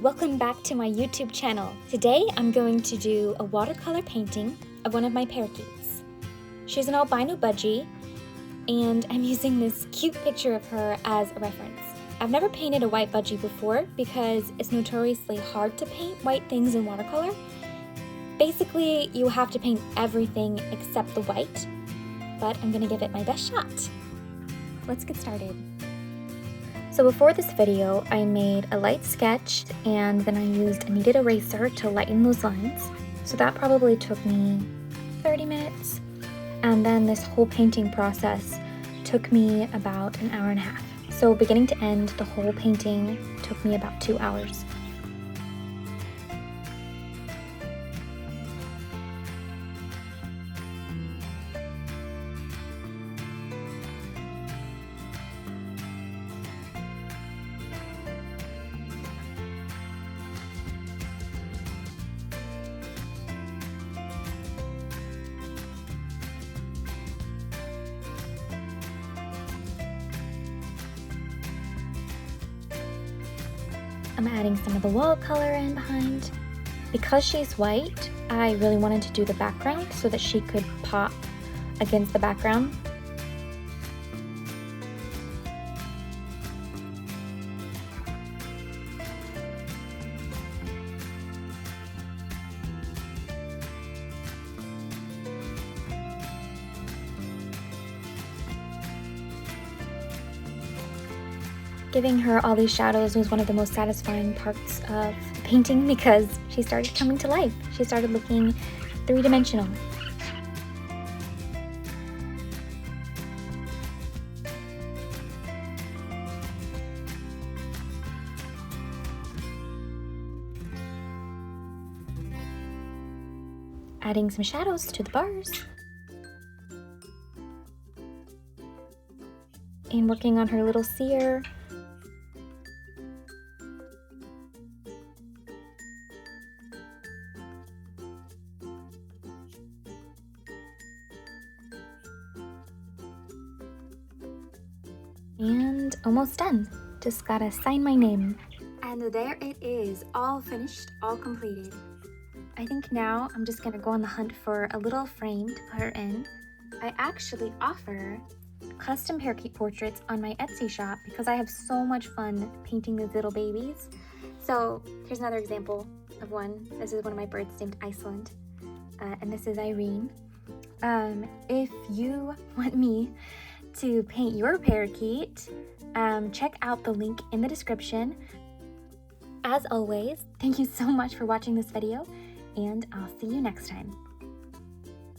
welcome back to my YouTube channel. Today I'm going to do a watercolor painting of one of my parakeets. She's an albino Budgie, and I'm using this cute picture of her as a reference. I've never painted a white Budgie before because it's notoriously hard to paint white things in watercolor. Basically, you have to paint everything except the white, but I'm gonna give it my best shot. Let's get started. So before this video, I made a light sketch and then I used a kneaded eraser to lighten those lines. So that probably took me 30 minutes. And then this whole painting process took me about an hour and a half. So beginning to end, the whole painting took me about 2 hours. I'm adding some of the wall color in behind. Because she's white, I really wanted to do the background so that she could pop against the background. Giving her all these shadows was one of the most satisfying parts of the painting because she started coming to life. She started looking three-dimensional. Adding some shadows to the bars. And working on her little sear. And almost done. Just gotta sign my name. And there it is, all finished, all completed. I think now I'm just gonna go on the hunt for a little frame to put her in. I actually offer custom parakeet portraits on my Etsy shop because I have so much fun painting these little babies. So here's another example of one. This is one of my birds named Iceland. And this is Irene. If you want me to paint your parakeet, check out the link in the description. As always, thank you so much for watching this video, and I'll see you next time.